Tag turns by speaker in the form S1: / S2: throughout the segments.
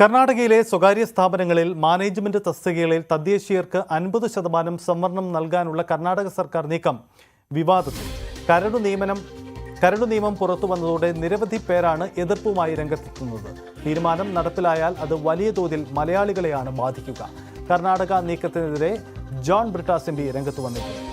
S1: കർണാടകയിലെ സ്വകാര്യ സ്ഥാപനങ്ങളിൽ മാനേജ്മെന്റ് തസ്തികകളിൽ തദ്ദേശീയർക്ക് 50% സംവരണം നൽകാനുള്ള കർണാടക സർക്കാർ നീക്കം വിവാദത്തിൽ. കരട് നിയമം പുറത്തു വന്നതോടെ നിരവധി പേരാണ് എതിർപ്പുമായി രംഗത്തെത്തുന്നത്. തീരുമാനം നടപ്പിലായാൽ അത് വലിയ തോതിൽ മലയാളികളെയാണ് ബാധിക്കുക. കർണാടക നീക്കത്തിനെതിരെ ജോൺ ബ്രിട്ടാസ് എം പി രംഗത്ത് വന്നിട്ടുണ്ട്.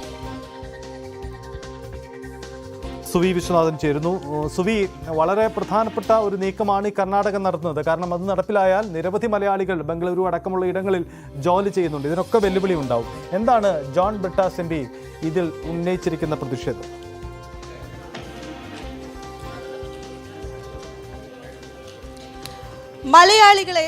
S1: സുവി വിശ്വനാഥൻ ചേരുന്നു. സുവി, വളരെ പ്രധാനപ്പെട്ട ഒരു നീക്കമാണ് ഈ കർണാടക നടത്തുന്നത്. കാരണം അത് നടപ്പിലായാൽ നിരവധി മലയാളികൾ ബംഗളൂരു അടക്കമുള്ള ഇടങ്ങളിൽ ജോലി ചെയ്യുന്നുണ്ട്. ഇതിനൊക്കെ വെല്ലുവിളി ഉണ്ടാവും. എന്താണ് ജോൺ ബ്രിട്ടാസ് എം പി ഇതിൽ ഉന്നയിച്ചിരിക്കുന്ന പ്രതിഷേധം?
S2: മലയാളികളെ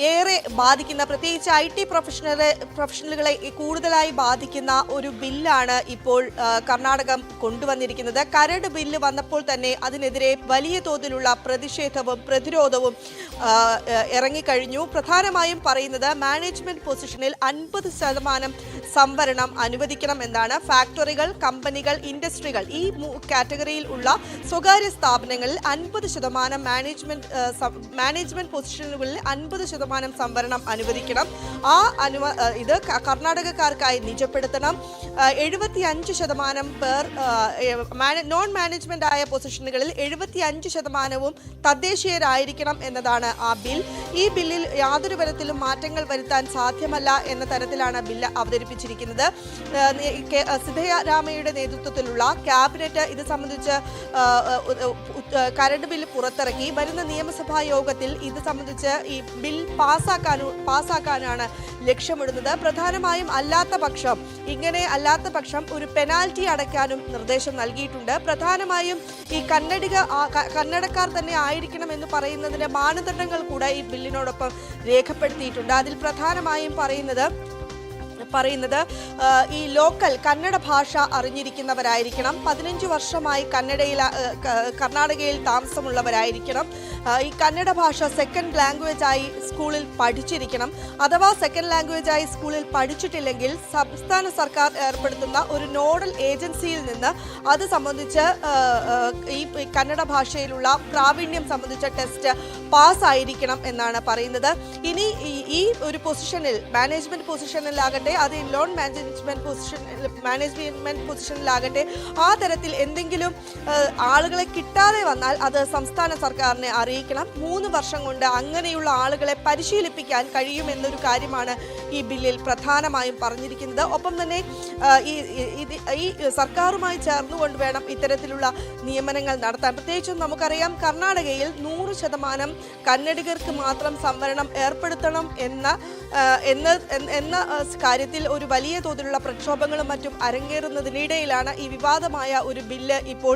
S2: ഏറെ ബാധിക്കുന്ന, പ്രത്യേകിച്ച് IT പ്രൊഫഷണലുകളെ കൂടുതലായി ബാധിക്കുന്ന ഒരു ബില്ലാണ് ഇപ്പോൾ കർണാടകം കൊണ്ടുവന്നിരിക്കുന്നത്. കരട് ബില്ല് വന്നപ്പോൾ തന്നെ അതിനെതിരെ വലിയ തോതിലുള്ള പ്രതിഷേധവും പ്രതിരോധവും ഇറങ്ങിക്കഴിഞ്ഞു. പ്രധാനമായും പറയുന്നത് മാനേജ്മെന്റ് പൊസിഷനിൽ 50% സംവരണം അനുവദിക്കണം എന്നാണ്. ഫാക്ടറികൾ, കമ്പനികൾ, ഇൻഡസ്ട്രികൾ, ഈ കാറ്റഗറിയിൽ ഉള്ള സ്വകാര്യ സ്ഥാപനങ്ങളിൽ 50% മാനേജ്മെന്റ് പൊസിഷനുകളിൽ 50% സംവരണം അനുവദിക്കണം. ഇത് കർണാടകക്കാർക്കായി നിജപ്പെടുത്തണം. 75% പേർ നോൺ മാനേജ്മെന്റ് ആയ പൊസിഷനുകളിൽ 75% തദ്ദേശീയരായിരിക്കണം എന്നതാണ് ആ ബിൽ. ഈ ബില്ലിൽ യാതൊരു തരത്തിലും മാറ്റങ്ങൾ വരുത്താൻ സാധ്യമല്ല എന്ന തരത്തിലാണ് ബില്ല് അവതരിപ്പിച്ചിരിക്കുന്നത്. സിദ്ധരാമയ്യയുടെ നേതൃത്വത്തിലുള്ള ക്യാബിനറ്റ് ഇത് സംബന്ധിച്ച് കരട് ബില്ല് പുറത്തിറക്കി. വരുന്ന നിയമസഭാ യോഗത്തിൽ ഇത് സംബന്ധിച്ച് ഈ ബിൽ പാസ്സാക്കാനാണ് ലക്ഷ്യമിടുന്നത്. പ്രധാനമായും അല്ലാത്ത പക്ഷം ഒരു പെനാൽറ്റി അടയ്ക്കാനും നിർദ്ദേശം നൽകിയിട്ടുണ്ട്. പ്രധാനമായും ഈ കന്നഡക്കാർ തന്നെ ആയിരിക്കണം എന്ന് പറയുന്നതിന്റെ മാനദണ്ഡങ്ങൾ കൂടെ ഈ ബില്ലിനോടൊപ്പം രേഖപ്പെടുത്തിയിട്ടുണ്ട്. അതിൽ പ്രധാനമായും പറയുന്നത് ഈ ലോക്കൽ കന്നഡ ഭാഷ അറിഞ്ഞിരിക്കുന്നവരായിരിക്കണം, 15 വർഷമായി കർണാടകയിൽ താമസമുള്ളവരായിരിക്കണം, ഈ കന്നഡ ഭാഷ സെക്കൻഡ് ലാംഗ്വേജായി സ്കൂളിൽ പഠിച്ചിരിക്കണം. അഥവാ സെക്കൻഡ് ലാംഗ്വേജായി സ്കൂളിൽ പഠിച്ചിട്ടില്ലെങ്കിൽ സംസ്ഥാന സർക്കാർ ഏർപ്പെടുത്തുന്ന ഒരു നോഡൽ ഏജൻസിയിൽ നിന്ന് അത് സംബന്ധിച്ച് ഈ കന്നഡ ഭാഷയിലുള്ള പ്രാവീണ്യം സംബന്ധിച്ച ടെസ്റ്റ് പാസ്സായിരിക്കണം എന്നാണ് പറയുന്നത്. ഇനി ഈ ഒരു പൊസിഷനിൽ മാനേജ്മെന്റ് പൊസിഷനിലാകട്ടെ, അത് നോൺ മാനേജ്മെന്റ് പൊസിഷനിലാകട്ടെ, ആ തരത്തിൽ എന്തെങ്കിലും ആളുകളെ കിട്ടാതെ വന്നാൽ അത് സംസ്ഥാന സർക്കാരിനെ അറിയിക്കണം. 3 വർഷം കൊണ്ട് അങ്ങനെയുള്ള ആളുകളെ പരിശീലിപ്പിക്കാൻ കഴിയുമെന്നൊരു കാര്യമാണ് ഈ ബില്ലിൽ പ്രധാനമായും പറഞ്ഞിരിക്കുന്നത്. ഒപ്പം തന്നെ ഈ സർക്കാരുമായി ചേർന്നുകൊണ്ട് വേണം ഇത്തരത്തിലുള്ള നിയമനങ്ങൾ നടത്താൻ. പ്രത്യേകിച്ചും നമുക്കറിയാം, കർണാടകയിൽ 100% കന്നഡികർക്ക് മാത്രം സംവരണം ഏർപ്പെടുത്തണം എന്ന കാര്യത്തിൽ ഒരു വലിയ തോതിലുള്ള പ്രക്ഷോഭങ്ങളും മറ്റും അരങ്ങേറുന്നതിനിടയിലാണ് ഈ വിവാദമായ ഒരു ബില്ല് ഇപ്പോൾ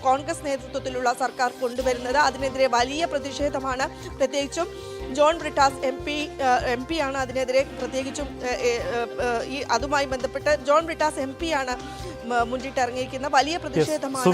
S2: കോൺഗ്രസ് നേതൃത്വത്തിലുള്ള സർക്കാർ കൊണ്ടുവരുന്നത്. അതിനെതിരെ വലിയ പ്രതിഷേധമാണ്. പ്രത്യേകിച്ചും ജോൺ ബ്രിട്ടാസ് എം പി ആണ് അതിനെതിരെ പ്രത്യേകിച്ചും അതുമായി ബന്ധപ്പെട്ട് ജോൺ ബ്രിട്ടാസ് എം പി ആണ് മുന്നിട്ടിറങ്ങിയിരിക്കുന്ന വലിയ പ്രതിഷേധമാണ്.